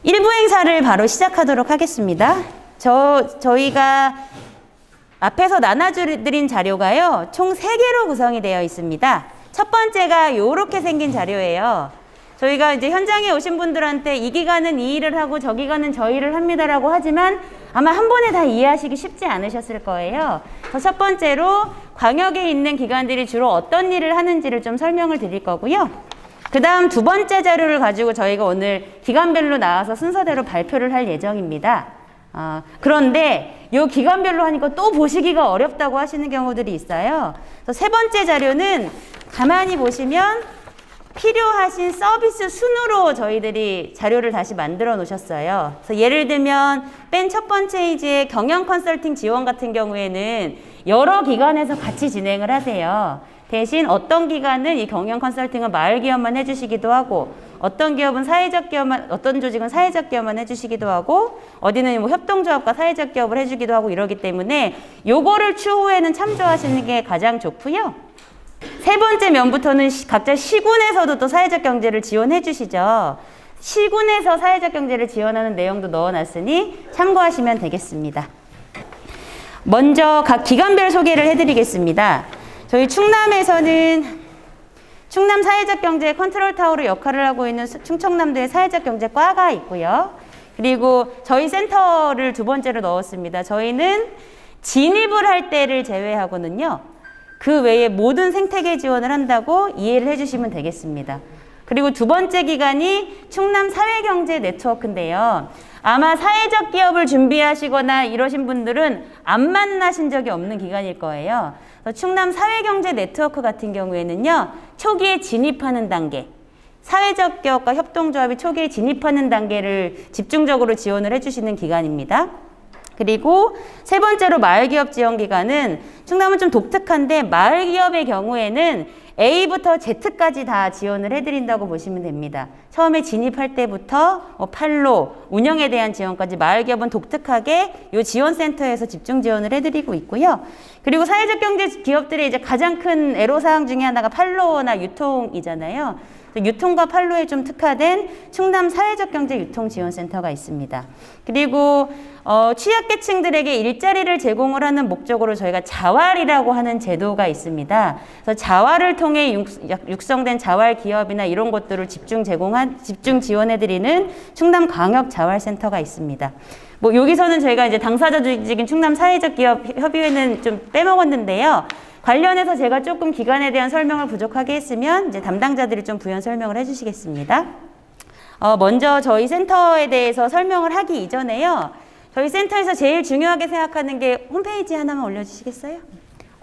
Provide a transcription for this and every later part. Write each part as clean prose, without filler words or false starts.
1부 행사를 바로 시작하도록 하겠습니다. 저희가 앞에서 나눠드린 자료가요, 총 3개로 구성이 되어 있습니다. 첫 번째가 이렇게 생긴 자료예요. 저희가 이제 현장에 오신 분들한테 이 기간은 이 일을 하고 저 기간은 저 일을 합니다라고 하지만 아마 한 번에 다 이해하시기 쉽지 않으셨을 거예요. 그래서 첫 번째로 광역에 있는 기관들이 주로 어떤 일을 하는지를 좀 설명을 드릴 거고요. 그 다음 두 번째 자료를 가지고 저희가 오늘 기관별로 나와서 순서대로 발표를 할 예정입니다. 그런데 이 기관별로 하니까 또 보시기가 어렵다고 하시는 경우들이 있어요. 그래서 세 번째 자료는 가만히 보시면 필요하신 서비스 순으로 저희들이 자료를 다시 만들어 놓으셨어요. 그래서 예를 들면 맨 첫 번째 페이지의 경영 컨설팅 지원 같은 경우에는 여러 기관에서 같이 진행을 하세요. 대신 어떤 기관은 이 경영 컨설팅은 마을 기업만 해주시기도 하고, 어떤 기업은 사회적 기업만, 어떤 조직은 사회적 기업만 해주시기도 하고, 어디는 뭐 협동조합과 사회적 기업을 해주기도 하고 이러기 때문에 요거를 추후에는 참조하시는 게 가장 좋고요. 세 번째 면부터는 각자 시군에서도 또 사회적 경제를 지원해 주시죠. 시군에서 사회적 경제를 지원하는 내용도 넣어놨으니 참고하시면 되겠습니다. 먼저 각 기관별 소개를 해드리겠습니다. 저희 충남에서는 충남 사회적 경제 컨트롤 타워로 역할을 하고 있는 충청남도의 사회적 경제과가 있고요. 그리고 저희 센터를 두 번째로 넣었습니다. 저희는 진입을 할 때를 제외하고는요, 그 외에 모든 생태계 지원을 한다고 이해를 해주시면 되겠습니다. 그리고 두 번째 기관이 충남 사회경제 네트워크인데요. 아마 사회적 기업을 준비하시거나 이러신 분들은 안 만나신 적이 없는 기관일 거예요. 충남 사회경제 네트워크 같은 경우에는요, 초기에 진입하는 단계, 사회적 기업과 협동조합이 초기에 진입하는 단계를 집중적으로 지원을 해주시는 기관입니다. 그리고 세 번째로 마을기업 지원기관은 충남은 좀 독특한데, 마을기업의 경우에는 A부터 Z까지 다 지원을 해드린다고 보시면 됩니다. 처음에 진입할 때부터 판로, 운영에 대한 지원까지 마을기업은 독특하게 이 지원센터에서 집중 지원을 해드리고 있고요. 그리고 사회적 경제 기업들의 이제 가장 큰 애로사항 중에 하나가 판로나 유통이잖아요. 유통과 판로에 좀 특화된 충남 사회적 경제 유통 지원센터가 있습니다. 그리고 취약계층들에게 일자리를 제공을 하는 목적으로 저희가 자활이라고 하는 제도가 있습니다. 그래서 자활을 통해 육성된 자활 기업이나 이런 것들을 집중 지원해드리는 충남 광역 자활센터가 있습니다. 뭐 여기서는 저희가 이제 당사자 조직인 충남 사회적 기업 협의회는 좀 빼먹었는데요. 관련해서 제가 조금 기관에 대한 설명을 부족하게 했으면 이제 담당자들이 좀 부연 설명을 해주시겠습니다. 먼저 저희 센터에 대해서 설명을 하기 이전에요, 저희 센터에서 제일 중요하게 생각하는 게 홈페이지 하나만 올려주시겠어요?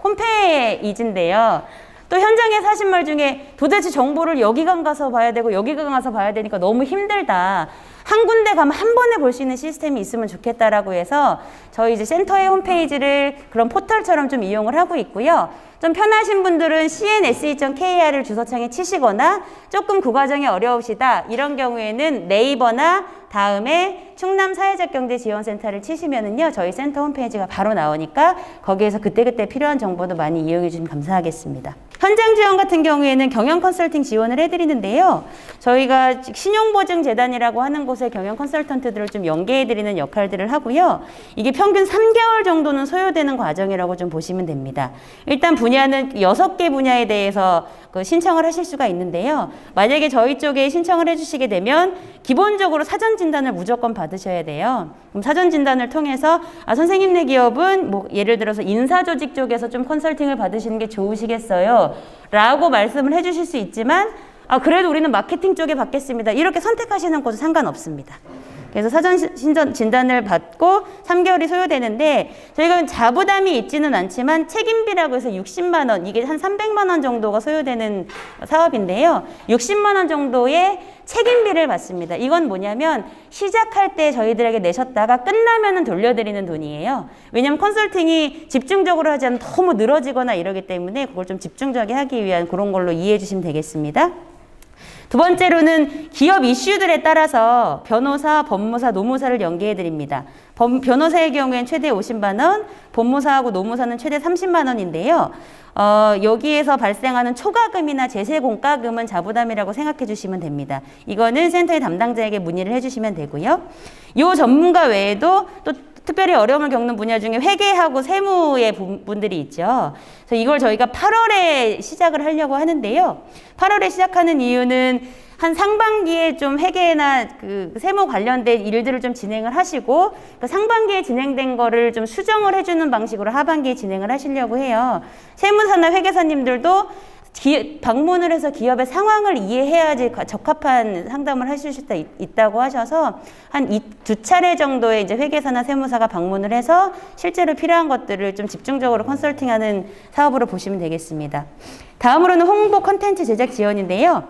홈페이지인데요. 또 현장에 사신 말 중에 도대체 정보를 여기간 가서 봐야 되고 여기간 가서 봐야 되니까 너무 힘들다, 한 군데 가면 한 번에 볼 수 있는 시스템이 있으면 좋겠다라고 해서 저희 이제 센터의 홈페이지를 그런 포털처럼 좀 이용을 하고 있고요. 좀 편하신 분들은 cnse.kr을 주소창에 치시거나 조금 그 과정이 어려우시다 이런 경우에는 네이버나 다음에 충남 사회적 경제 지원센터를 치시면은요, 저희 센터 홈페이지가 바로 나오니까 거기에서 그때그때 필요한 정보도 많이 이용해 주시면 감사하겠습니다. 현장 지원 같은 경우에는 경영 컨설팅 지원을 해드리는데요. 저희가 신용보증재단이라고 하는 곳에 경영 컨설턴트들을 좀 연계해드리는 역할들을 하고요. 이게 평균 3개월 정도는 소요되는 과정이라고 좀 보시면 됩니다. 일단 분야는 6개 분야에 대해서 신청을 하실 수가 있는데요. 만약에 저희 쪽에 신청을 해주시게 되면 기본적으로 사전 진단을 무조건 받으셔야 돼요. 그럼 사전 진단을 통해서 선생님네 기업은 뭐 예를 들어서 인사조직 쪽에서 좀 컨설팅을 받으시는 게 좋으시겠어요? 라고 말씀을 해주실 수 있지만 그래도 우리는 마케팅 쪽에 받겠습니다. 이렇게 선택하시는 것도 상관없습니다. 그래서 사전 진단을 받고 3개월이 소요되는데 저희가 자부담이 있지는 않지만 책임비라고 해서 60만 원, 이게 한 300만 원 정도가 소요되는 사업인데요. 60만 원 정도의 책임비를 받습니다. 이건 뭐냐면 시작할 때 저희들에게 내셨다가 끝나면은 돌려드리는 돈이에요. 왜냐면 컨설팅이 집중적으로 하지 않으면 너무 늘어지거나 이러기 때문에 그걸 좀 집중적이게 하기 위한 그런 걸로 이해해 주시면 되겠습니다. 두 번째로는 기업 이슈들에 따라서 변호사, 법무사, 노무사를 연계해 드립니다. 변호사의 경우엔 최대 50만 원, 법무사하고 노무사는 최대 30만 원인데요. 여기에서 발생하는 초과금이나 제세 공과금은 자부담이라고 생각해 주시면 됩니다. 이거는 센터의 담당자에게 문의를 해 주시면 되고요. 이 전문가 외에도 또 특별히 어려움을 겪는 분야 중에 회계하고 세무의 분들이 있죠. 그래서 이걸 저희가 8월에 시작을 하려고 하는데요. 8월에 시작하는 이유는 한 상반기에 좀 회계나 그 세무 관련된 일들을 좀 진행을 하시고 그 상반기에 진행된 거를 좀 수정을 해주는 방식으로 하반기에 진행을 하시려고 해요. 세무사나 회계사님들도 방문을 해서 기업의 상황을 이해해야지 적합한 상담을 하실 수 있다고 하셔서 한 두 차례 정도의 이제 회계사나 세무사가 방문을 해서 실제로 필요한 것들을 좀 집중적으로 컨설팅하는 사업으로 보시면 되겠습니다. 다음으로는 홍보 콘텐츠 제작 지원인데요.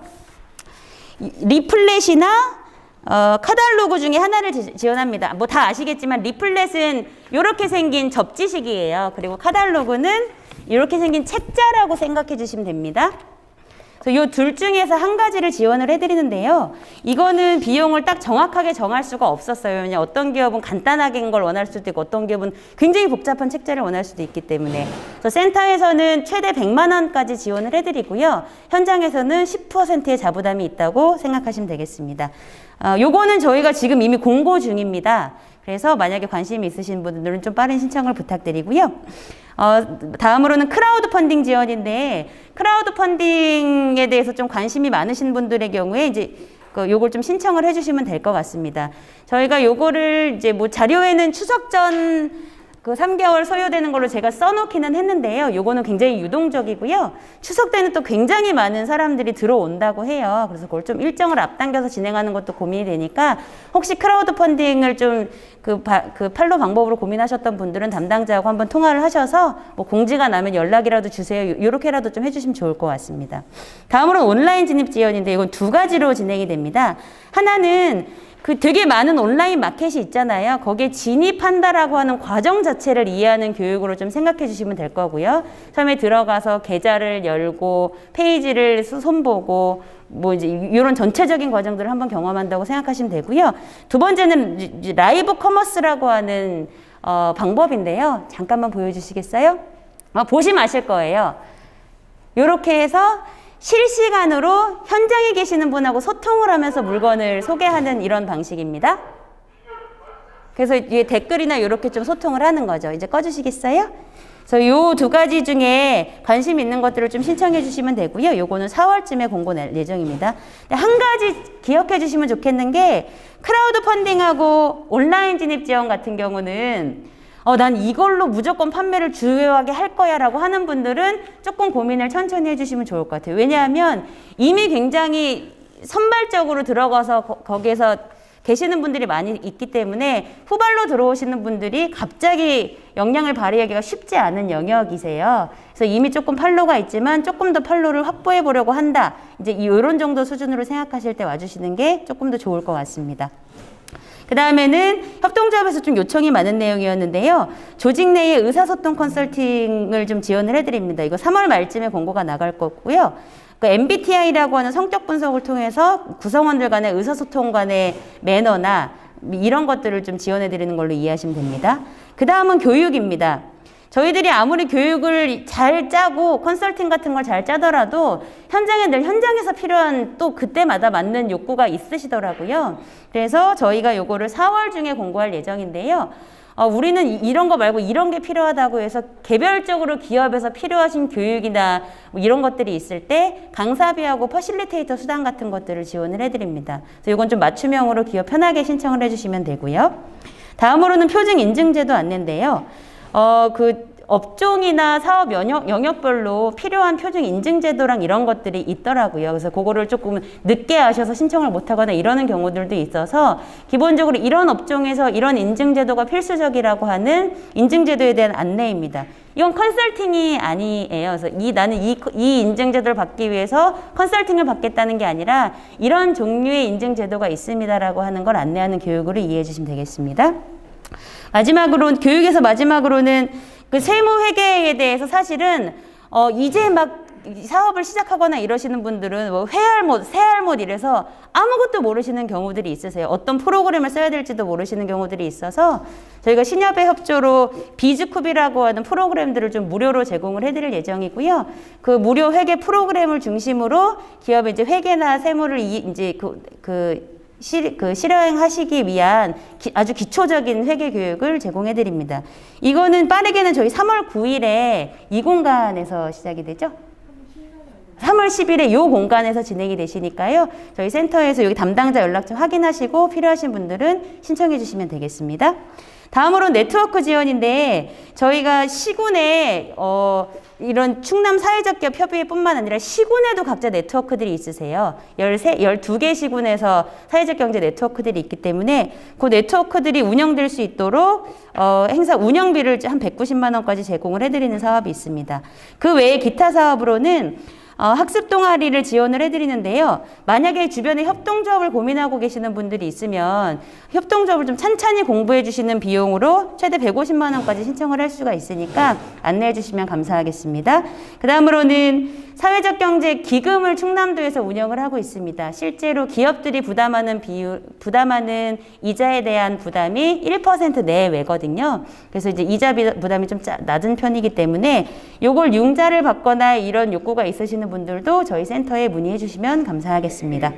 리플렛이나 카탈로그 중에 하나를 지원합니다. 뭐 다 아시겠지만 리플렛은 이렇게 생긴 접지식이에요. 그리고 카탈로그는 이렇게 생긴 책자라고 생각해 주시면 됩니다. 그래서 이 둘 중에서 한 가지를 지원을 해드리는데요. 이거는 비용을 딱 정확하게 정할 수가 없었어요. 왜냐하면 어떤 기업은 간단하게 걸 원할 수도 있고 어떤 기업은 굉장히 복잡한 책자를 원할 수도 있기 때문에 그래서 센터에서는 최대 100만 원까지 지원을 해드리고요. 현장에서는 10%의 자부담이 있다고 생각하시면 되겠습니다. 요거는 저희가 지금 이미 공고 중입니다. 그래서 만약에 관심이 있으신 분들은 좀 빠른 신청을 부탁드리고요. 다음으로는 크라우드 펀딩 지원인데 크라우드 펀딩에 대해서 좀 관심이 많으신 분들의 경우에 이제 요걸 좀 신청을 해주시면 될 것 같습니다. 저희가 요거를 이제 뭐 자료에는 추석 전 그 3개월 소요되는 걸로 제가 써놓기는 했는데요. 요거는 굉장히 유동적이고요. 추석 때는 또 굉장히 많은 사람들이 들어온다고 해요. 그래서 그걸 좀 일정을 앞당겨서 진행하는 것도 고민이 되니까 혹시 크라우드 펀딩을 좀 그 팔로 방법으로 고민하셨던 분들은 담당자하고 한번 통화를 하셔서 뭐 공지가 나면 연락이라도 주세요. 요렇게라도 좀 해주시면 좋을 것 같습니다. 다음으로는 온라인 진입 지원인데 이건 두 가지로 진행이 됩니다. 하나는 그 되게 많은 온라인 마켓이 있잖아요. 거기에 진입한다라고 하는 과정 자체를 이해하는 교육으로 좀 생각해 주시면 될 거고요. 처음에 들어가서 계좌를 열고 페이지를 손보고 뭐 이제 이런 전체적인 과정들을 한번 경험한다고 생각하시면 되고요. 두 번째는 라이브 커머스라고 하는 방법인데요. 잠깐만 보여주시겠어요? 보시면 아실 거예요. 이렇게 해서 실시간으로 현장에 계시는 분하고 소통을 하면서 물건을 소개하는 이런 방식입니다. 그래서 이게 댓글이나 이렇게 좀 소통을 하는 거죠. 이제 꺼주시겠어요? 그래서 요 두 가지 중에 관심 있는 것들을 좀 신청해 주시면 되고요. 요거는 4월쯤에 공고 낼 예정입니다. 한 가지 기억해 주시면 좋겠는 게 크라우드 펀딩하고 온라인 진입 지원 같은 경우는 난 이걸로 무조건 판매를 주요하게 할 거야 라고 하는 분들은 조금 고민을 천천히 해주시면 좋을 것 같아요. 왜냐하면 이미 굉장히 선발적으로 들어가서 거기에서 계시는 분들이 많이 있기 때문에 후발로 들어오시는 분들이 갑자기 역량을 발휘하기가 쉽지 않은 영역이세요. 그래서 이미 조금 팔로가 있지만 조금 더 팔로를 확보해 보려고 한다. 이제 이런 정도 수준으로 생각하실 때 와주시는 게 조금 더 좋을 것 같습니다. 그 다음에는 협동조합에서 좀 요청이 많은 내용이었는데요. 조직 내의 의사소통 컨설팅을 좀 지원을 해드립니다. 이거 3월 말쯤에 공고가 나갈 거고요. MBTI라고 하는 성격 분석을 통해서 구성원들 간의 의사소통 간의 매너나 이런 것들을 좀 지원해드리는 걸로 이해하시면 됩니다. 그 다음은 교육입니다. 저희들이 아무리 교육을 잘 짜고 컨설팅 같은 걸 잘 짜더라도 현장에 늘 현장에서 필요한 또 그때마다 맞는 욕구가 있으시더라고요. 그래서 저희가 요거를 4월 중에 공고할 예정인데요. 우리는 이런 거 말고 이런 게 필요하다고 해서 개별적으로 기업에서 필요하신 교육이나 뭐 이런 것들이 있을 때 강사비하고 퍼실리테이터 수당 같은 것들을 지원을 해드립니다. 그래서 이건 좀 맞춤형으로 기업 편하게 신청을 해주시면 되고요. 다음으로는 표준 인증제도 안내인데요. 그 업종이나 사업 영역별로 필요한 표준 인증제도랑 이런 것들이 있더라고요. 그래서 그거를 조금 늦게 아셔서 신청을 못하거나 이러는 경우들도 있어서 기본적으로 이런 업종에서 이런 인증제도가 필수적이라고 하는 인증제도에 대한 안내입니다. 이건 컨설팅이 아니에요. 그래서 나는 이 인증제도를 받기 위해서 컨설팅을 받겠다는 게 아니라 이런 종류의 인증제도가 있습니다라고 하는 걸 안내하는 교육으로 이해해 주시면 되겠습니다. 교육에서 마지막으로는 그 세무회계에 대해서 사실은 이제 막 사업을 시작하거나 이러시는 분들은 뭐 회알못, 새알못 이래서 아무것도 모르시는 경우들이 있으세요. 어떤 프로그램을 써야 될지도 모르시는 경우들이 있어서 저희가 신협의 협조로 비즈쿱이라고 하는 프로그램들을 좀 무료로 제공을 해드릴 예정이고요. 그 무료 회계 프로그램을 중심으로 기업의 이제 회계나 세무를 이제 실행하시기 위한 아주 기초적인 회계 교육을 제공해 드립니다. 이거는 빠르게는 저희 3월 9일에 이 공간에서 시작이 되죠. 3월 10일에 이 공간에서 진행이 되시니까요. 저희 센터에서 여기 담당자 연락처 확인하시고 필요하신 분들은 신청해 주시면 되겠습니다. 다음으로 네트워크 지원인데 저희가 시군에 이런 충남 사회적 기업 협의회뿐만 아니라 시군에도 각자 네트워크들이 있으세요. 12개 시군에서 사회적 경제 네트워크들이 있기 때문에 그 네트워크들이 운영될 수 있도록 행사 운영비를 한 190만 원까지 제공을 해드리는 사업이 있습니다. 그 외에 기타 사업으로는 학습 동아리를 지원을 해드리는데요. 만약에 주변에 협동조합을 고민하고 계시는 분들이 있으면 협동조합을 좀 찬찬히 공부해 주시는 비용으로 최대 150만 원까지 신청을 할 수가 있으니까 안내해 주시면 감사하겠습니다. 그 다음으로는 사회적 경제 기금을 충남도에서 운영을 하고 있습니다. 실제로 기업들이 부담하는 이자에 대한 부담이 1% 내외거든요. 그래서 이제 이자 부담이 좀 낮은 편이기 때문에 요걸 융자를 받거나 이런 욕구가 있으시는 분들도 저희 센터에 문의해 주시면 감사하겠습니다.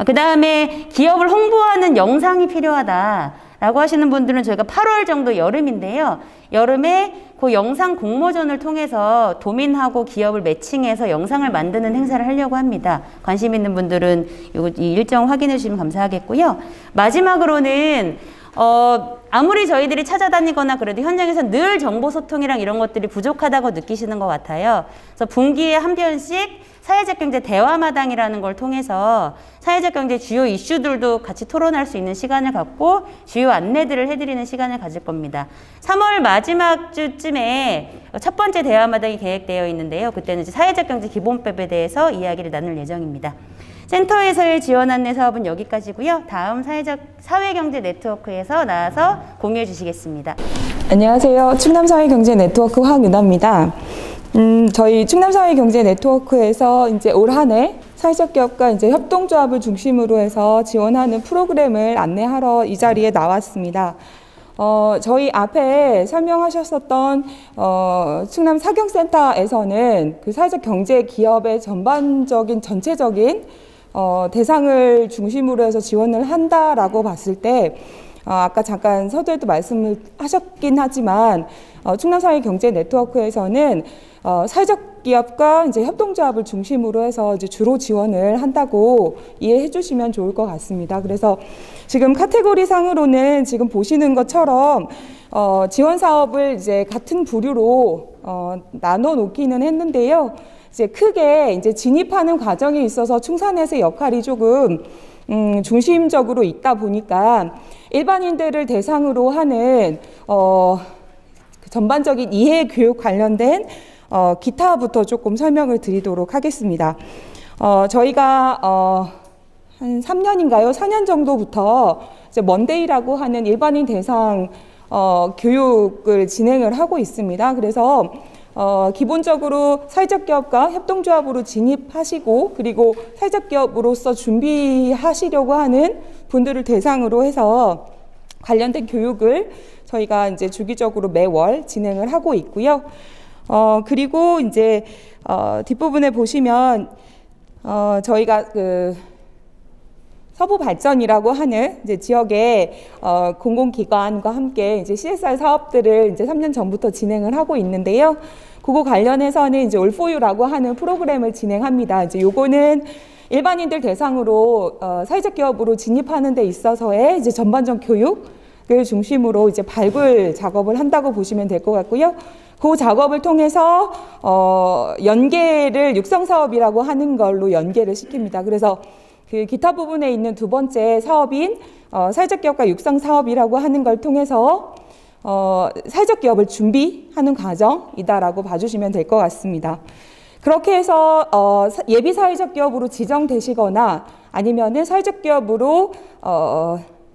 그 다음에 기업을 홍보하는 영상이 필요하다라고 하시는 분들은 저희가 8월 정도 여름인데요. 여름에 그 영상 공모전을 통해서 도민하고 기업을 매칭해서 영상을 만드는 행사를 하려고 합니다. 관심 있는 분들은 이 일정 확인해 주시면 감사하겠고요. 마지막으로는 아무리 저희들이 찾아다니거나 그래도 현장에서 늘 정보 소통이랑 이런 것들이 부족하다고 느끼시는 것 같아요. 그래서 분기에 한 번씩 사회적 경제 대화마당이라는 걸 통해서 사회적 경제 주요 이슈들도 같이 토론할 수 있는 시간을 갖고 주요 안내들을 해드리는 시간을 가질 겁니다. 3월 마지막 주쯤에 첫 번째 대화마당이 계획되어 있는데요. 그때는 이제 사회적 경제 기본법에 대해서 이야기를 나눌 예정입니다. 센터에서의 지원 안내 사업은 여기까지고요. 다음 사회경제 네트워크에서 나와서 공유해 주시겠습니다. 안녕하세요. 충남사회경제 네트워크 황은아입니다. 저희 충남사회경제 네트워크에서 이제 올 한 해 사회적 기업과 이제 협동조합을 중심으로 해서 지원하는 프로그램을 안내하러 이 자리에 나왔습니다. 저희 앞에 설명하셨었던 충남 사경센터에서는 그 사회적 경제 기업의 전반적인 전체적인 대상을 중심으로 해서 지원을 한다라고 봤을 때 아까 잠깐 서두에도 말씀을 하셨긴 하지만 충남사회경제 네트워크에서는 사회적 기업과 이제 협동조합을 중심으로 해서 이제 주로 지원을 한다고 이해해 주시면 좋을 것 같습니다. 그래서 지금 카테고리 상으로는 지금 보시는 것처럼 지원 사업을 이제 같은 부류로 나눠 놓기는 했는데요. 이제 크게 이제 진입하는 과정에 있어서 충산에서의 역할이 조금 중심적으로 있다 보니까 일반인들을 대상으로 하는 전반적인 이해 교육 관련된 기타부터 조금 설명을 드리도록 하겠습니다. 저희가 한 3년인가요? 4년 정도부터 이제 먼데이라고 하는 일반인 대상 교육을 진행을 하고 있습니다. 그래서 기본적으로 사회적 기업과 협동조합으로 진입하시고 그리고 사회적 기업으로서 준비하시려고 하는 분들을 대상으로 해서 관련된 교육을 저희가 이제 주기적으로 매월 진행을 하고 있고요. 그리고 이제 뒷부분에 보시면 저희가 그 서부발전이라고 하는 이제 지역의 공공기관과 함께 이제 CSR 사업들을 이제 3년 전부터 진행을 하고 있는데요. 그거 관련해서는 이제 올포유라고 하는 프로그램을 진행합니다. 이제 요거는 일반인들 대상으로 사회적 기업으로 진입하는 데 있어서의 이제 전반적 교육을 중심으로 이제 발굴 작업을 한다고 보시면 될 것 같고요. 그 작업을 통해서 연계를 육성 사업이라고 하는 걸로 연계를 시킵니다. 그래서 그 기타 부분에 있는 두 번째 사업인 사회적 기업과 육성 사업이라고 하는 걸 통해서 사회적 기업을 준비하는 과정이다라고 봐주시면 될 것 같습니다. 그렇게 해서 예비 사회적 기업으로 지정되시거나 아니면은 사회적 기업으로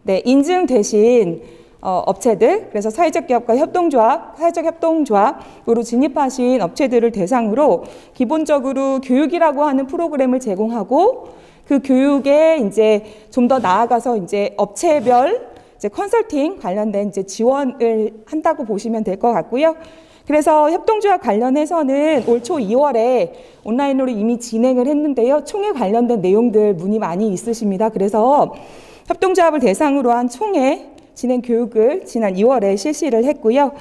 인증되신 업체들, 그래서 사회적 기업과 협동조합, 사회적 협동조합으로 진입하신 업체들을 대상으로 기본적으로 교육이라고 하는 프로그램을 제공하고 그 교육에 이제 좀 더 나아가서 이제 업체별 이제 컨설팅 관련된 이제 지원을 한다고 보시면 될 것 같고요. 그래서 협동조합 관련해서는 올 초 2월에 온라인으로 이미 진행을 했는데요. 총회 관련된 내용들 문의 많이 있으십니다. 그래서 협동조합을 대상으로 한 총회 진행 교육을 지난 2월에 실시를 했고요.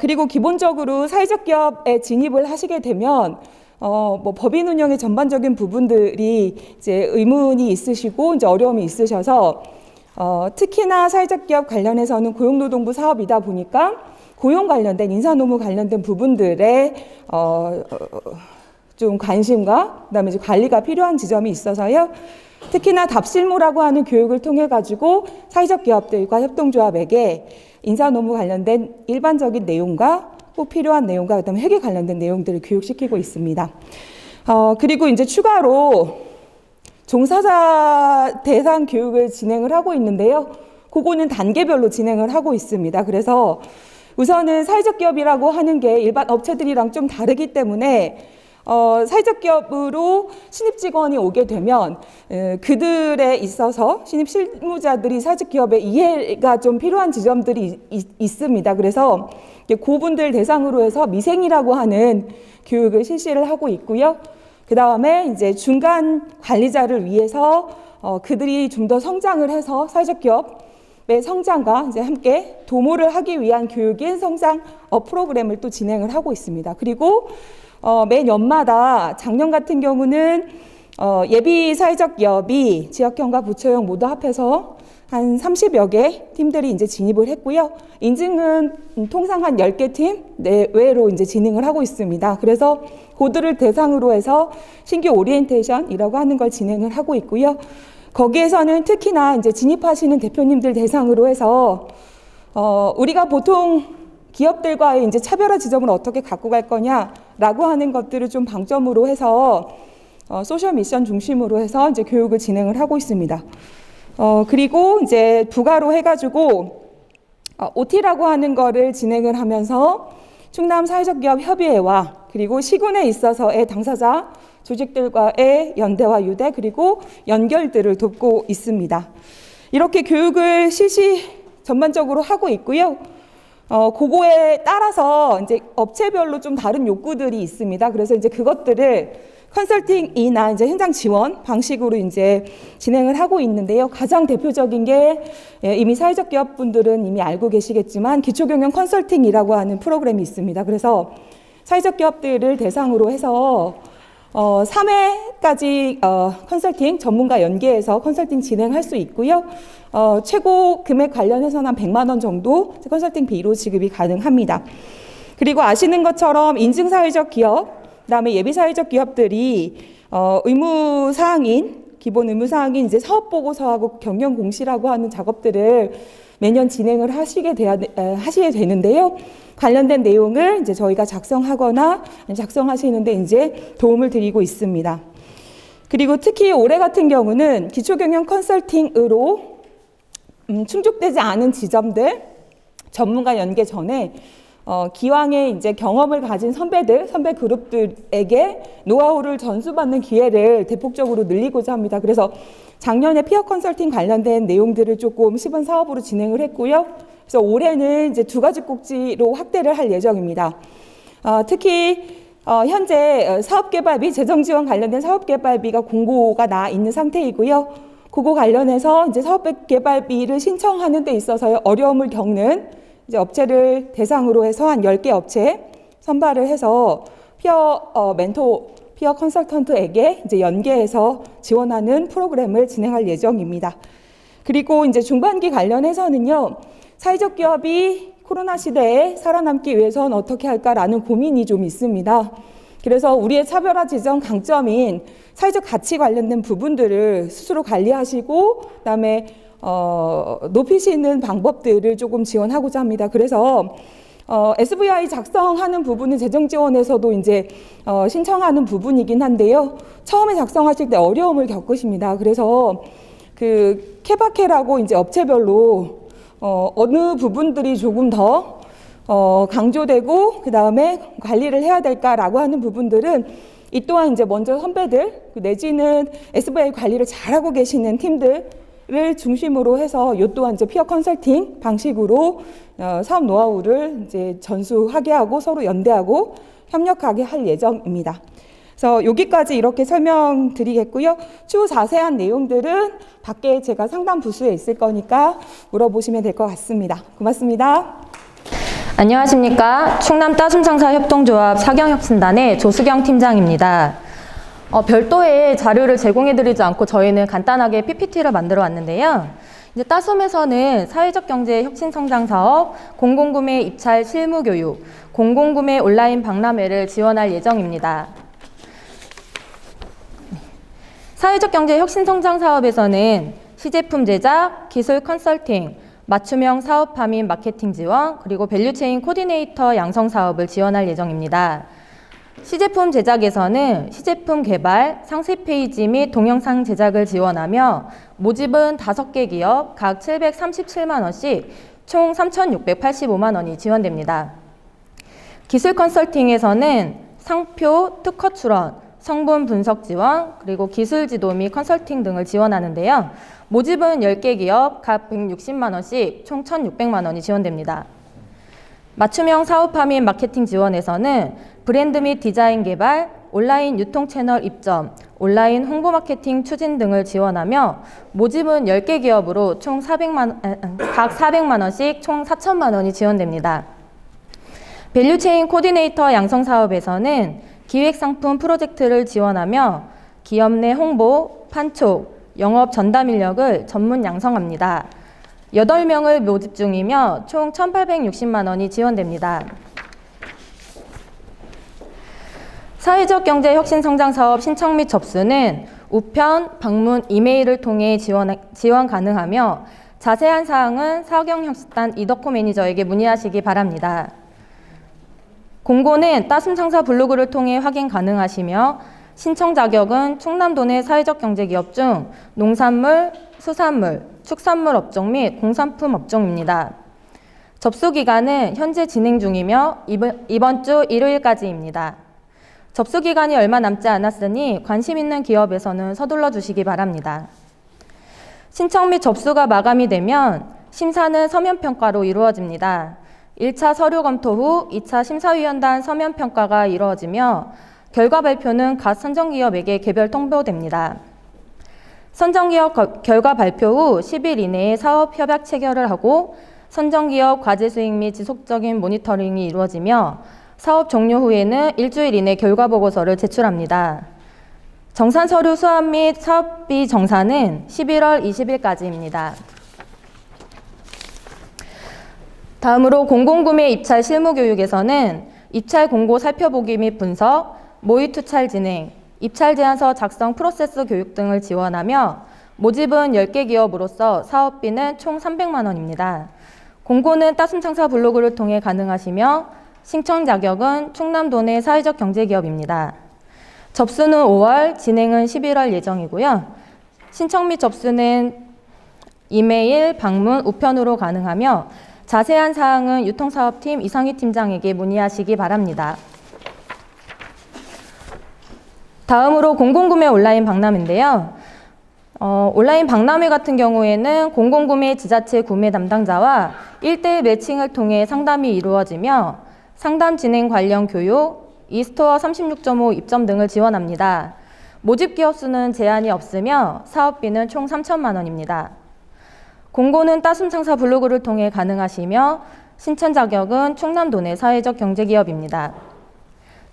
그리고 기본적으로 사회적 기업에 진입을 하시게 되면 뭐 법인 운영의 전반적인 부분들이 이제 의문이 있으시고 이제 어려움이 있으셔서 특히나 사회적 기업 관련해서는 고용노동부 사업이다 보니까 고용 관련된 인사노무 관련된 부분들에 좀 관심과 그다음에 이제 관리가 필요한 지점이 있어서요. 특히나 답실무라고 하는 교육을 통해 가지고 사회적 기업들과 협동조합에게 인사노무 관련된 일반적인 내용과 꼭 필요한 내용과 그다음에 회계 관련된 내용들을 교육시키고 있습니다. 그리고 이제 추가로 종사자 대상 교육을 진행을 하고 있는데요. 그거는 단계별로 진행을 하고 있습니다. 그래서 우선은 사회적 기업이라고 하는 게 일반 업체들이랑 좀 다르기 때문에 사회적 기업으로 신입 직원이 오게 되면 그들에 있어서 신입 실무자들이 사회적 기업의 이해가 좀 필요한 지점들이 있습니다. 그래서 그분들 대상으로 해서 미생이라고 하는 교육을 실시를 하고 있고요. 그 다음에 이제 중간 관리자를 위해서 그들이 좀 더 성장을 해서 사회적 기업의 성장과 이제 함께 도모를 하기 위한 교육인 성장 프로그램을 또 진행을 하고 있습니다. 그리고 매 연마다 작년 같은 경우는 예비 사회적 기업이 지역형과 부처형 모두 합해서 한 30여 개 팀들이 이제 진입을 했고요. 인증은 통상 한 10개 팀 내외로 이제 진행을 하고 있습니다. 그래서 그들을 대상으로 해서 신규 오리엔테이션이라고 하는 걸 진행을 하고 있고요. 거기에서는 특히나 이제 진입하시는 대표님들 대상으로 해서 우리가 보통 기업들과의 이제 차별화 지점을 어떻게 갖고 갈 거냐라고 하는 것들을 좀 방점으로 해서 소셜 미션 중심으로 해서 이제 교육을 진행을 하고 있습니다. 그리고 이제 부가로 해가지고 OT라고 하는 거를 진행을 하면서 충남 사회적 기업 협의회와 그리고 시군에 있어서의 당사자 조직들과의 연대와 유대 그리고 연결들을 돕고 있습니다. 이렇게 교육을 실시 전반적으로 하고 있고요. 그거에 따라서 이제 업체별로 좀 다른 욕구들이 있습니다. 그래서 이제 그것들을 컨설팅이나 이제 현장 지원 방식으로 이제 진행을 하고 있는데요. 가장 대표적인 게 이미 사회적 기업 분들은 이미 알고 계시겠지만 기초경영 컨설팅이라고 하는 프로그램이 있습니다. 그래서 사회적 기업들을 대상으로 해서 3회까지 컨설팅 전문가 연계해서 컨설팅 진행할 수 있고요. 최고 금액 관련해서는 한 100만 원 정도 컨설팅 비로 지급이 가능합니다. 그리고 아시는 것처럼 인증 사회적 기업, 그다음에 예비 사회적 기업들이 의무 사항인 기본 의무 사항인 이제 사업 보고서하고 경영 공시라고 하는 작업들을 매년 진행을 하시게 되는데요. 관련된 내용을 이제 저희가 작성하거나 작성하시는데 이제 도움을 드리고 있습니다. 그리고 특히 올해 같은 경우는 기초경영 컨설팅으로 충족되지 않은 지점들 전문가 연계 전에 기왕에 이제 경험을 가진 선배 그룹들에게 노하우를 전수받는 기회를 대폭적으로 늘리고자 합니다. 그래서 작년에 피어 컨설팅 관련된 내용들을 조금 시범 사업으로 진행을 했고요. 그래서 올해는 이제 2가지 꼭지로 확대를 할 예정입니다. 특히 현재 사업개발비, 재정지원 관련된 사업개발비가 공고가 나 있는 상태이고요. 그거 관련해서 이제 사업개발비를 신청하는 데 있어서 어려움을 겪는 이제 업체를 대상으로 해서 한 10개 업체 선발을 해서 피어 멘토, 피어 컨설턴트에게 이제 연계해서 지원하는 프로그램을 진행할 예정입니다. 그리고 이제 중반기 관련해서는요, 사회적 기업이 코로나 시대에 살아남기 위해서는 어떻게 할까라는 고민이 좀 있습니다. 그래서 우리의 차별화 지점 강점인 사회적 가치 관련된 부분들을 스스로 관리하시고 그다음에 높이시는 방법들을 조금 지원하고자 합니다. 그래서 SVI 작성하는 부분은 재정지원에서도 이제 신청하는 부분이긴 한데요. 처음에 작성하실 때 어려움을 겪으십니다. 그래서 그 케바케라고 이제 업체별로 어느 부분들이 조금 더 강조되고 그 다음에 관리를 해야 될까라고 하는 부분들은 이 또한 이제 먼저 선배들 내지는 SVI 관리를 잘하고 계시는 팀들을 중심으로 해서 이 또한 이제 피어 컨설팅 방식으로 사업 노하우를 이제 전수하게 하고 서로 연대하고 협력하게 할 예정입니다. 그래서 여기까지 이렇게 설명드리겠고요. 추후 자세한 내용들은 밖에 제가 상담 부스에 있을 거니까 물어보시면 될 것 같습니다. 고맙습니다. 안녕하십니까. 충남 따숨상사 협동조합 사경혁신단의 조수경 팀장입니다. 별도의 자료를 제공해드리지 않고 저희는 간단하게 PPT를 만들어 왔는데요. 이제 따숨에서는 사회적 경제 혁신 성장 사업, 공공구매 입찰 실무 교육, 공공구매 온라인 박람회를 지원할 예정입니다. 사회적 경제 혁신 성장 사업에서는 시제품 제작, 기술 컨설팅, 맞춤형 사업화 및 마케팅 지원, 그리고 밸류체인 코디네이터 양성 사업을 지원할 예정입니다. 시제품 제작에서는 시제품 개발, 상세 페이지 및 동영상 제작을 지원하며 모집은 5개 기업 각 737만 원씩 총 3,685만 원이 지원됩니다. 기술 컨설팅에서는 상표, 특허 출원, 성분 분석 지원, 그리고 기술 지도 및 컨설팅 등을 지원하는데요. 모집은 10개 기업 각 160만 원씩 총 1,600만 원이 지원됩니다. 맞춤형 사업화 및 마케팅 지원에서는 브랜드 및 디자인 개발, 온라인 유통 채널 입점, 온라인 홍보 마케팅 추진 등을 지원하며 모집은 10개 기업으로 총 각 400만 원씩 총 4천만 원이 지원됩니다. 밸류체인 코디네이터 양성 사업에서는 기획 상품 프로젝트를 지원하며 기업 내 홍보, 판촉, 영업 전담 인력을 전문 양성합니다. 8명을 모집 중이며 총 1,860만 원이 지원됩니다. 사회적 경제 혁신 성장 사업 신청 및 접수는 우편, 방문, 이메일을 통해 지원 가능하며 자세한 사항은 사경혁신단 이덕호 매니저에게 문의하시기 바랍니다. 공고는 따숨상사 블로그를 통해 확인 가능하시며 신청 자격은 충남도 내 사회적 경제기업 중 농산물, 수산물, 축산물 업종 및 공산품 업종입니다. 접수 기간은 현재 진행 중이며 이번 주 일요일까지입니다. 접수 기간이 얼마 남지 않았으니 관심 있는 기업에서는 서둘러 주시기 바랍니다. 신청 및 접수가 마감이 되면 심사는 서면평가로 이루어집니다. 1차 서류 검토 후 2차 심사위원단 서면평가가 이루어지며 결과 발표는 각 선정기업에게 개별 통보됩니다. 선정기업 결과 발표 후 10일 이내에 사업 협약 체결을 하고 선정기업 과제 수행 및 지속적인 모니터링이 이루어지며 사업 종료 후에는 일주일 이내 결과 보고서를 제출합니다. 정산 서류 수합 및 사업비 정산은 11월 20일까지입니다. 다음으로 공공구매 입찰 실무교육에서는 입찰 공고 살펴보기 및 분석, 모의 투찰 진행, 입찰 제안서 작성 프로세스 교육 등을 지원하며 모집은 10개 기업으로서 사업비는 총 300만 원입니다. 공고는 따숨상사 블로그를 통해 가능하시며 신청 자격은 충남도 내 사회적 경제기업입니다. 접수는 5월, 진행은 11월 예정이고요. 신청 및 접수는 이메일, 방문, 우편으로 가능하며 자세한 사항은 유통사업팀 이상희 팀장에게 문의하시기 바랍니다. 다음으로 공공구매 온라인 박람회인데요. 온라인 박람회 같은 경우에는 공공구매 지자체 구매 담당자와 1대1 매칭을 통해 상담이 이루어지며 상담 진행 관련 교육, e스토어 36.5 입점 등을 지원합니다. 모집 기업 수는 제한이 없으며 사업비는 총 3천만 원입니다. 공고는 따숨상사 블로그를 통해 가능하시며 신청 자격은 충남도 내 사회적 경제기업입니다.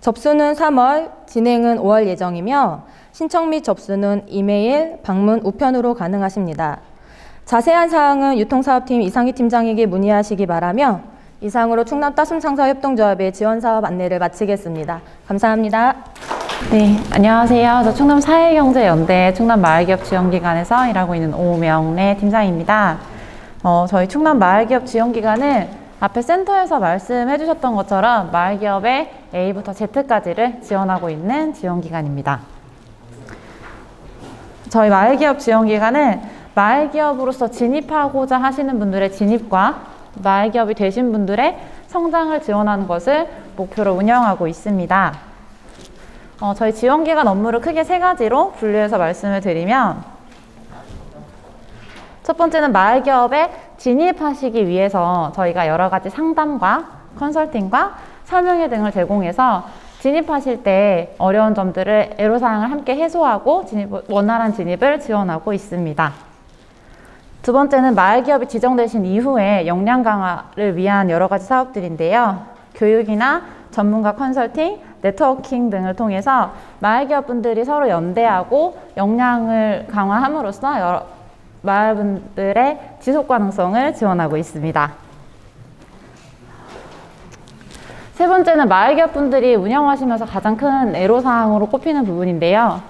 접수는 3월, 진행은 5월 예정이며 신청 및 접수는 이메일, 방문, 우편으로 가능하십니다. 자세한 사항은 유통사업팀 이상희 팀장에게 문의하시기 바라며 이상으로 충남 따숨상사 협동조합의 지원사업 안내를 마치겠습니다. 감사합니다. 네, 안녕하세요. 저 충남사회경제연대 충남마을기업지원기관에서 일하고 있는 오명래 팀장입니다. 저희 충남마을기업지원기관은 앞에 센터에서 말씀해 주셨던 것처럼 마을기업의 A부터 Z까지를 지원하고 있는 지원기관입니다. 저희 마을기업 지원기관은 마을기업으로서 진입하고자 하시는 분들의 진입과 마을기업이 되신 분들의 성장을 지원하는 것을 목표로 운영하고 있습니다. 저희 지원기관 업무를 크게 3가지로 분류해서 말씀을 드리면, 첫 번째는 마을기업에 진입하시기 위해서 저희가 여러 가지 상담과 컨설팅과 설명회 등을 제공해서 진입하실 때 어려운 점들을 애로사항을 함께 해소하고 원활한 진입을 지원하고 있습니다. 두 번째는 마을기업이 지정되신 이후에 역량 강화를 위한 여러 가지 사업들인데요. 교육이나 전문가 컨설팅, 네트워킹 등을 통해서 마을기업 분들이 서로 연대하고 역량을 강화함으로써 마을분들의 지속 가능성을 지원하고 있습니다. 세 번째는 마을기업 분들이 운영하시면서 가장 큰 애로사항으로 꼽히는 부분인데요.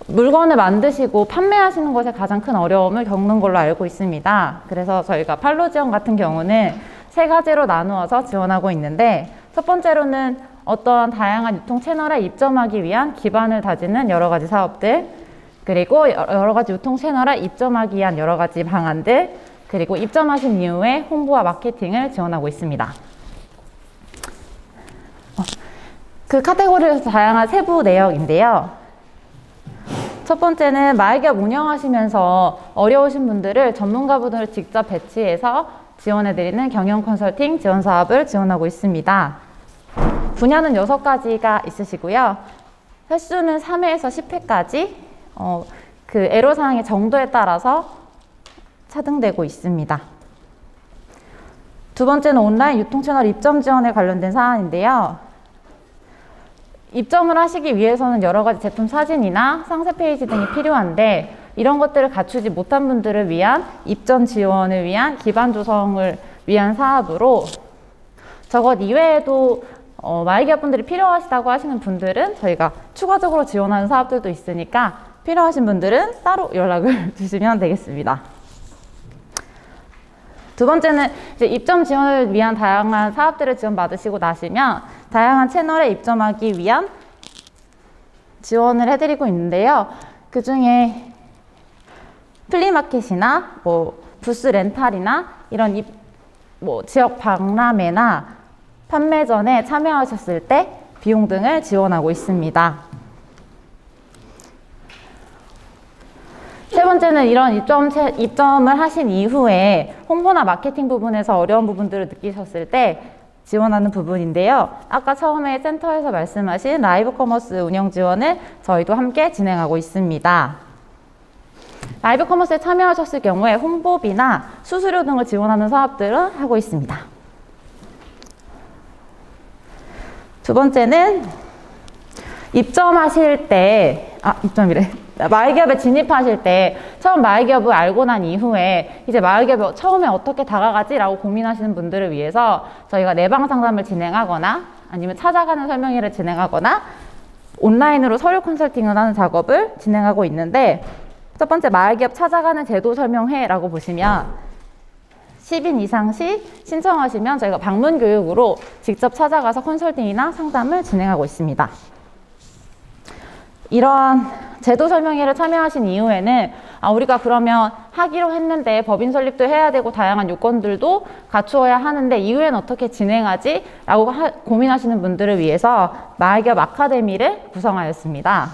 물건을 만드시고 판매하시는 것에 가장 큰 어려움을 겪는 걸로 알고 있습니다. 그래서 저희가 판로 지원 같은 경우는 3가지로 나누어서 지원하고 있는데, 첫 번째로는 어떤 다양한 유통 채널에 입점하기 위한 기반을 다지는 여러 가지 사업들, 그리고 여러 가지 유통 채널에 입점하기 위한 여러 가지 방안들, 그리고 입점하신 이후에 홍보와 마케팅을 지원하고 있습니다. 그 카테고리에서 다양한 세부 내역인데요. 첫 번째는 마을기업 운영하시면서 어려우신 분들을 전문가분들을 직접 배치해서 지원해드리는 경영 컨설팅 지원 사업을 지원하고 있습니다. 분야는 6가지가 있으시고요. 횟수는 3회에서 10회까지 그 애로사항의 정도에 따라서 차등되고 있습니다. 두 번째는 온라인 유통채널 입점 지원에 관련된 사안인데요. 입점을 하시기 위해서는 여러 가지 제품 사진이나 상세 페이지 등이 필요한데, 이런 것들을 갖추지 못한 분들을 위한 입점 지원을 위한 기반 조성을 위한 사업으로, 저것 이외에도 마을기업 분들이 필요하시다고 하시는 분들은 저희가 추가적으로 지원하는 사업들도 있으니까 필요하신 분들은 따로 연락을 주시면 되겠습니다. 두 번째는 이제 입점 지원을 위한 다양한 사업들을 지원받으시고 나시면 다양한 채널에 입점하기 위한 지원을 해드리고 있는데요. 그 중에 플리마켓이나 부스 렌탈이나 이런 지역 박람회나 판매전에 참여하셨을 때 비용 등을 지원하고 있습니다. 세 번째는 이런 입점을 하신 이후에 홍보나 마케팅 부분에서 어려운 부분들을 느끼셨을 때 지원하는 부분인데요. 아까 처음에 센터에서 말씀하신 라이브 커머스 운영 지원을 저희도 함께 진행하고 있습니다. 라이브 커머스에 참여하셨을 경우에 홍보비나 수수료 등을 지원하는 사업들을 하고 있습니다. 두 번째는 마을기업에 진입하실 때 처음 마을기업을 알고 난 이후에 이제 마을기업에 처음에 어떻게 다가가지라고 고민하시는 분들을 위해서 저희가 내방 상담을 진행하거나 아니면 찾아가는 설명회를 진행하거나 온라인으로 서류 컨설팅을 하는 작업을 진행하고 있는데, 첫 번째 마을기업 찾아가는 제도 설명회라고 보시면 10인 이상 시 신청하시면 저희가 방문 교육으로 직접 찾아가서 컨설팅이나 상담을 진행하고 있습니다. 이러한 제도 설명회를 참여하신 이후에는 우리가 그러면 하기로 했는데 법인 설립도 해야 되고 다양한 요건들도 갖추어야 하는데 이후엔 어떻게 진행하지? 라고 고민하시는 분들을 위해서 마을기업 아카데미를 구성하였습니다.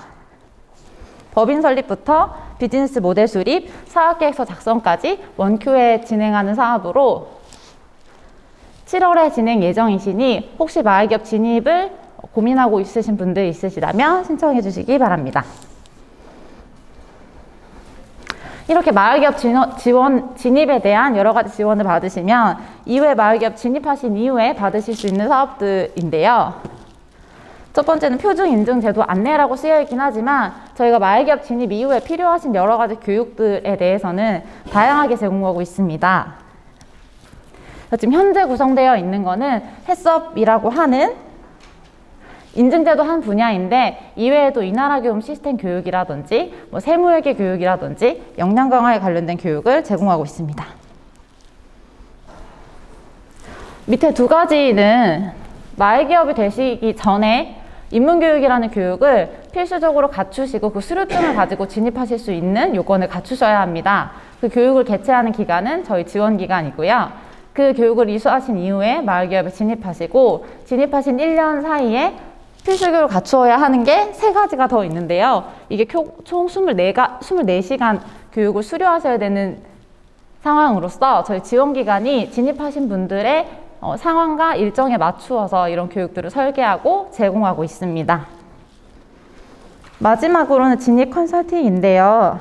법인 설립부터 비즈니스 모델 수립, 사업계획서 작성까지 원큐에 진행하는 사업으로 7월에 진행 예정이시니 혹시 마을기업 진입을 고민하고 있으신 분들 있으시다면 신청해 주시기 바랍니다. 이렇게 마을기업 진입에 대한 여러 가지 지원을 받으시면 이후에 마을기업 진입하신 이후에 받으실 수 있는 사업들인데요. 첫 번째는 표준 인증 제도 안내라고 쓰여 있긴 하지만 저희가 마을기업 진입 이후에 필요하신 여러 가지 교육들에 대해서는 다양하게 제공하고 있습니다. 지금 현재 구성되어 있는 거는 해썹이라고 하는 인증제도 한 분야인데 이외에도 이나라 교육 시스템 교육이라든지 세무회계 교육이라든지 역량 강화에 관련된 교육을 제공하고 있습니다. 밑에 2가지는 마을기업이 되시기 전에 인문교육이라는 교육을 필수적으로 갖추시고 그 수료증을 가지고 진입하실 수 있는 요건을 갖추셔야 합니다. 그 교육을 개최하는 기간은 저희 지원기간이고요. 그 교육을 이수하신 이후에 마을기업에 진입하시고 진입하신 1년 사이에 필수교육을 갖추어야 하는 게 3가지가 더 있는데요. 이게 총 24시간 교육을 수료하셔야 되는 상황으로서 저희 지원기관이 진입하신 분들의 상황과 일정에 맞추어서 이런 교육들을 설계하고 제공하고 있습니다. 마지막으로는 진입 컨설팅인데요.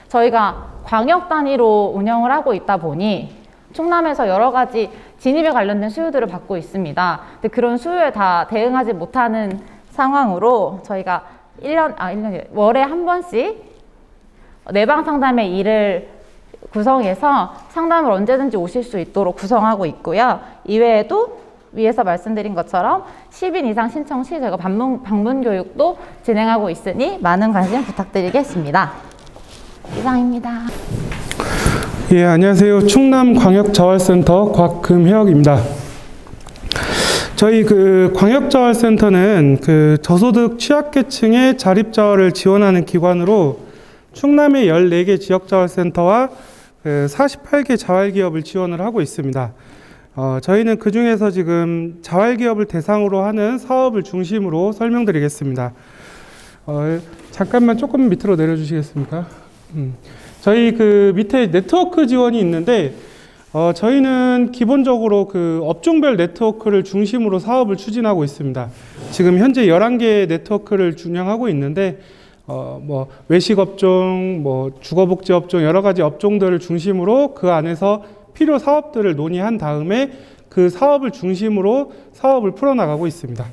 저희가 광역 단위로 운영을 하고 있다 보니 충남에서 여러 가지 진입에 관련된 수요들을 받고 있습니다. 근데 그런 수요에 다 대응하지 못하는 상황으로 저희가 월에 한 번씩 내방 상담의 일을 구성해서 상담을 언제든지 오실 수 있도록 구성하고 있고요. 이외에도 위에서 말씀드린 것처럼 10인 이상 신청 시 저희가 방문 교육도 진행하고 있으니 많은 관심 부탁드리겠습니다. 이상입니다. 예, 안녕하세요. 충남광역자활센터 곽금혁입니다. 저희 광역자활센터는 저소득 취약계층의 자립자활을 지원하는 기관으로 충남의 14개 지역자활센터와 48개 자활기업을 지원을 하고 있습니다. 저희는 그 중에서 지금 자활기업을 대상으로 하는 사업을 중심으로 설명드리겠습니다. 잠깐만 조금 밑으로 내려주시겠습니까? 저희 밑에 네트워크 지원이 있는데, 저희는 기본적으로 업종별 네트워크를 중심으로 사업을 추진하고 있습니다. 지금 현재 11개의 네트워크를 운영하고 있는데, 외식업종, 주거복지업종, 여러 가지 업종들을 중심으로 그 안에서 필요 사업들을 논의한 다음에 그 사업을 중심으로 사업을 풀어나가고 있습니다.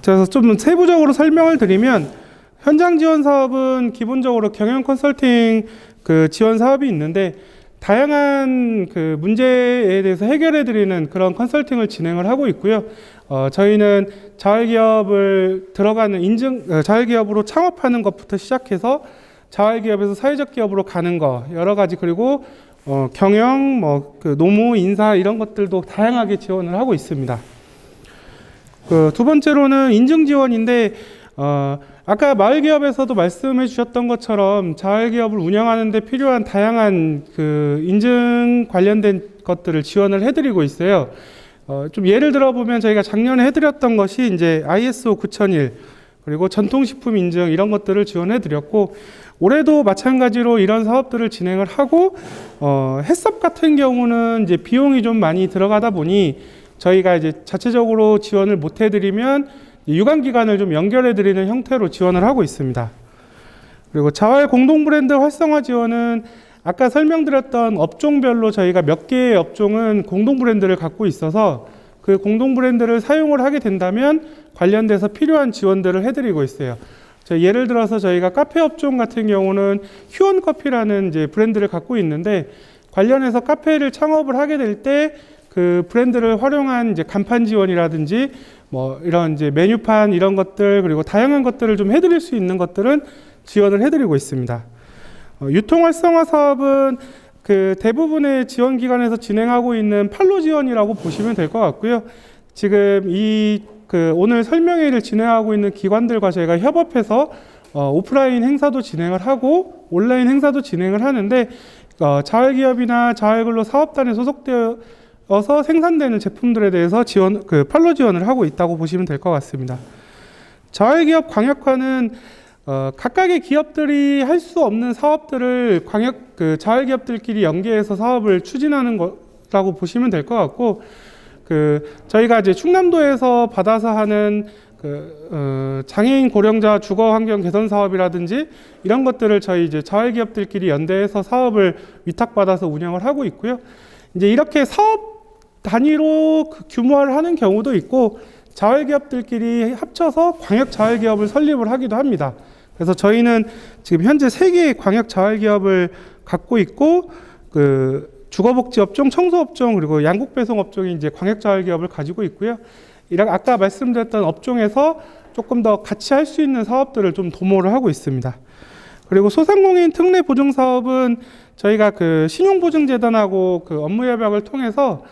그래서 좀 세부적으로 설명을 드리면, 현장 지원 사업은 기본적으로 경영 컨설팅 지원 사업이 있는데, 다양한 문제에 대해서 해결해 드리는 그런 컨설팅을 진행을 하고 있고요. 저희는 자활기업을 자활기업으로 창업하는 것부터 시작해서 자활기업에서 사회적 기업으로 가는 거 여러 가지, 그리고 경영, 노무, 인사 이런 것들도 다양하게 지원을 하고 있습니다. 두 번째로는 인증 지원인데, 아까 마을기업에서도 말씀해 주셨던 것처럼 자활기업을 운영하는 데 필요한 다양한 인증 관련된 것들을 지원을 해드리고 있어요. 좀 예를 들어보면 저희가 작년에 해드렸던 것이 이제 ISO 9001, 그리고 전통식품 인증 이런 것들을 지원해 드렸고, 올해도 마찬가지로 이런 사업들을 진행을 하고, 햇섭 같은 경우는 이제 비용이 좀 많이 들어가다 보니 저희가 이제 자체적으로 지원을 못 해드리면 유관기관을 좀 연결해드리는 형태로 지원을 하고 있습니다. 그리고 자활 공동브랜드 활성화 지원은 아까 설명드렸던 업종별로 저희가 몇 개의 업종은 공동브랜드를 갖고 있어서 그 공동브랜드를 사용을 하게 된다면 관련돼서 필요한 지원들을 해드리고 있어요. 예를 들어서 저희가 카페 업종 같은 경우는 휴원커피라는 이제 브랜드를 갖고 있는데, 관련해서 카페를 창업을 하게 될 때 그 브랜드를 활용한 이제 간판 지원이라든지 이런 이제 메뉴판 이런 것들, 그리고 다양한 것들을 좀 해드릴 수 있는 것들은 지원을 해드리고 있습니다. 유통 활성화 사업은 대부분의 지원기관에서 진행하고 있는 판로 지원이라고 보시면 될 것 같고요. 지금 오늘 설명회를 진행하고 있는 기관들과 저희가 협업해서 오프라인 행사도 진행을 하고 온라인 행사도 진행을 하는데, 자활기업이나 자활근로 사업단에 소속되어서 생산되는 제품들에 대해서 판로 지원을 하고 있다고 보시면 될 것 같습니다. 자활기업 광역화는 각각의 기업들이 할 수 없는 사업들을 자활기업들끼리 연계해서 사업을 추진하는 거라고 보시면 될 것 같고, 저희가 이제 충남도에서 받아서 하는 장애인 고령자 주거 환경 개선 사업이라든지 이런 것들을 저희 이제 자활기업들끼리 연대해서 사업을 위탁받아서 운영을 하고 있고요. 이제 이렇게 사업 단위로 규모화를 하는 경우도 있고, 자활기업들끼리 합쳐서 광역 자활기업을 설립을 하기도 합니다. 그래서 저희는 지금 현재 3개의 광역 자활기업을 갖고 있고, 주거복지업종, 청소업종, 그리고 양국배송업종이 이제 광역 자활기업을 가지고 있고요. 아까 말씀드렸던 업종에서 조금 더 같이 할 수 있는 사업들을 좀 도모를 하고 있습니다. 그리고 소상공인 특례 보증 사업은 저희가 신용보증재단하고 업무 협약을 통해서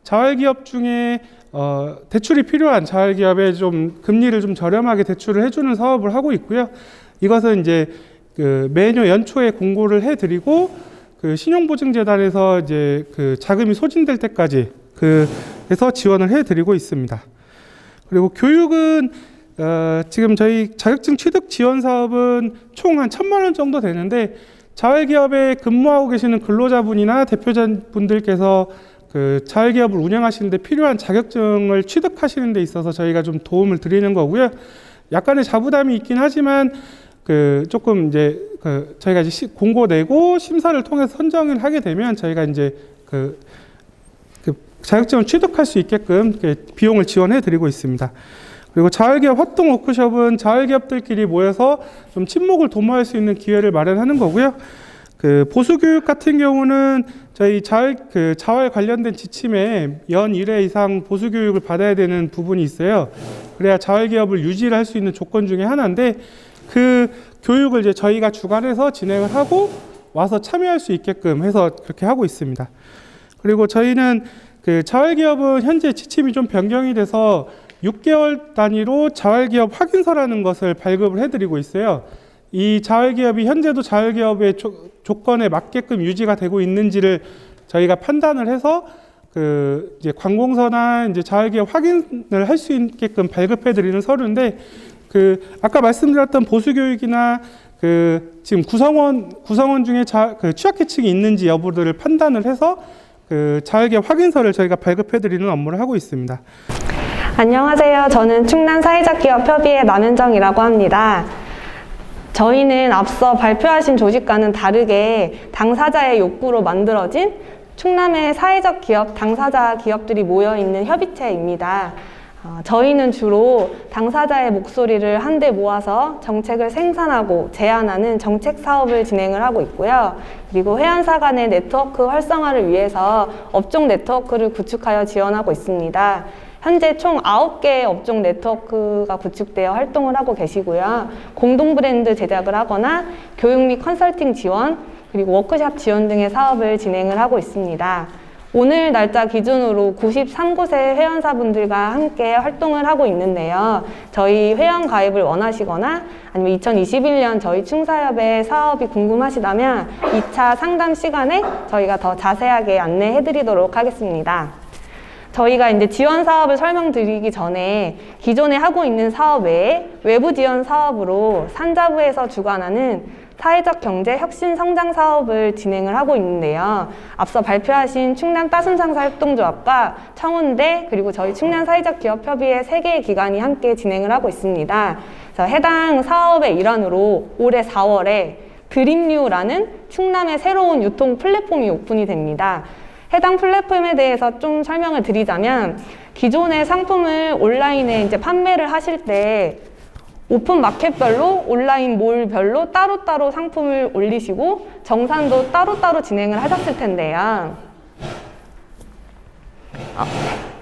자활기업 중에 대출이 필요한 자활기업에 좀 금리를 좀 저렴하게 대출을 해주는 사업을 하고 있고요. 이것은 이제 그 매년 연초에 공고를 해드리고 그 신용보증재단에서 이제 그 자금이 소진될 때까지 해서 지원을 해드리고 있습니다. 그리고 교육은 지금 저희 자격증 취득 지원 사업은 총 한 1,000만 원 정도 되는데 자활기업에 근무하고 계시는 근로자분이나 대표자분들께서 그 자활기업을 운영하시는 데 필요한 자격증을 취득하시는 데 있어서 저희가 좀 도움을 드리는 거고요. 약간의 자부담이 있긴 하지만 조금 이제 저희가 이제 공고 내고 심사를 통해서 선정을 하게 되면 저희가 이제 자격증을 취득할 수 있게끔 비용을 지원해 드리고 있습니다. 그리고 자활기업 활동 워크숍은 자활기업들끼리 모여서 좀 친목을 도모할 수 있는 기회를 마련하는 거고요. 보수교육 같은 경우는 저희 자활 관련된 지침에 연 1회 이상 보수교육을 받아야 되는 부분이 있어요. 그래야 자활기업을 유지를 할 수 있는 조건 중에 하나인데 그 교육을 이제 저희가 주관해서 진행을 하고 와서 참여할 수 있게끔 해서 그렇게 하고 있습니다. 그리고 저희는 자활기업은 현재 지침이 좀 변경이 돼서 6개월 단위로 자활기업 확인서라는 것을 발급을 해드리고 있어요. 이 자활기업이 현재도 자활기업의 조건에 맞게끔 유지가 되고 있는지를 저희가 판단을 해서 이제 관공서나 이제 자활기업 확인을 할 수 있게끔 발급해드리는 서류인데 아까 말씀드렸던 보수교육이나 지금 구성원 중에 취약계층이 있는지 여부들을 판단을 해서 자활기업 확인서를 저희가 발급해드리는 업무를 하고 있습니다. 안녕하세요. 저는 충남 사회적 기업 협의회 남현정이라고 합니다. 저희는 앞서 발표하신 조직과는 다르게 당사자의 욕구로 만들어진 충남의 사회적 기업 당사자 기업들이 모여있는 협의체입니다. 저희는 주로 당사자의 목소리를 한데 모아서 정책을 생산하고 제안하는 정책 사업을 진행을 하고 있고요. 그리고 회원사 간의 네트워크 활성화를 위해서 업종 네트워크를 구축하여 지원하고 있습니다. 현재 총 9개의 업종 네트워크가 구축되어 활동을 하고 계시고요. 공동 브랜드 제작을 하거나 교육 및 컨설팅 지원, 그리고 워크숍 지원 등의 사업을 진행을 하고 있습니다. 오늘 날짜 기준으로 93곳의 회원사분들과 함께 활동을 하고 있는데요. 저희 회원 가입을 원하시거나 아니면 2021년 저희 충사협의 사업이 궁금하시다면 2차 상담 시간에 저희가 더 자세하게 안내해 드리도록 하겠습니다. 저희가 이제 지원 사업을 설명드리기 전에 기존에 하고 있는 사업 외에 외부 지원 사업으로 산자부에서 주관하는 사회적 경제 혁신 성장 사업을 진행을 하고 있는데요. 앞서 발표하신 충남 따순상사 협동조합과 청운대 그리고 저희 충남 사회적 기업 협의회 3개의 기관이 함께 진행을 하고 있습니다. 그래서 해당 사업의 일환으로 올해 4월에 드림뉴라는 충남의 새로운 유통 플랫폼이 오픈이 됩니다. 해당 플랫폼에 대해서 좀 설명을 드리자면 기존의 상품을 온라인에 이제 판매를 하실 때 오픈 마켓별로 온라인 몰별로 따로따로 상품을 올리시고 정산도 따로따로 진행을 하셨을 텐데요.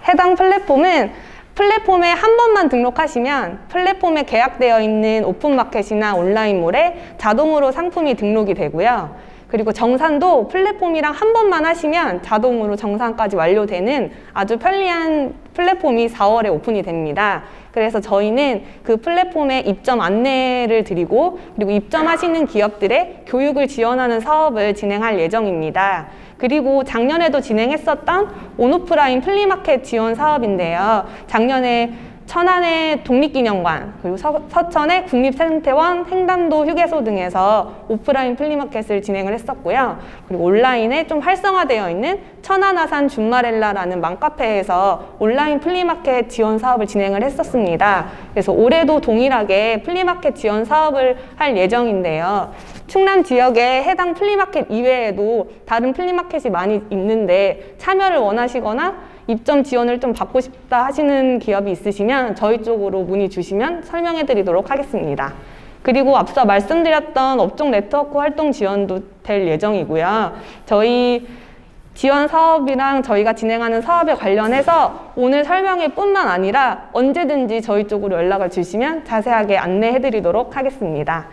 해당 플랫폼에 한 번만 등록하시면 플랫폼에 계약되어 있는 오픈마켓이나 온라인몰에 자동으로 상품이 등록이 되고요. 그리고 정산도 플랫폼이랑 한 번만 하시면 자동으로 정산까지 완료되는 아주 편리한 플랫폼이 4월에 오픈이 됩니다. 그래서 저희는 그 플랫폼에 입점 안내를 드리고 그리고 입점하시는 기업들의 교육을 지원하는 사업을 진행할 예정입니다. 그리고 작년에도 진행했었던 온오프라인 플리마켓 지원 사업인데요. 작년에 천안의 독립기념관, 그리고 서천의 국립생태원, 횡담도 휴게소 등에서 오프라인 플리마켓을 진행을 했었고요. 그리고 온라인에 좀 활성화되어 있는 천안아산 줌마렐라라는 맘카페에서 온라인 플리마켓 지원 사업을 진행을 했었습니다. 그래서 올해도 동일하게 플리마켓 지원 사업을 할 예정인데요. 충남 지역에 해당 플리마켓 이외에도 다른 플리마켓이 많이 있는데 참여를 원하시거나 입점 지원을 좀 받고 싶다 하시는 기업이 있으시면 저희 쪽으로 문의 주시면 설명해 드리도록 하겠습니다. 그리고 앞서 말씀드렸던 업종 네트워크 활동 지원도 될 예정이고요. 저희 지원 사업이랑 저희가 진행하는 사업에 관련해서 오늘 설명회 뿐만 아니라 언제든지 저희 쪽으로 연락을 주시면 자세하게 안내해 드리도록 하겠습니다.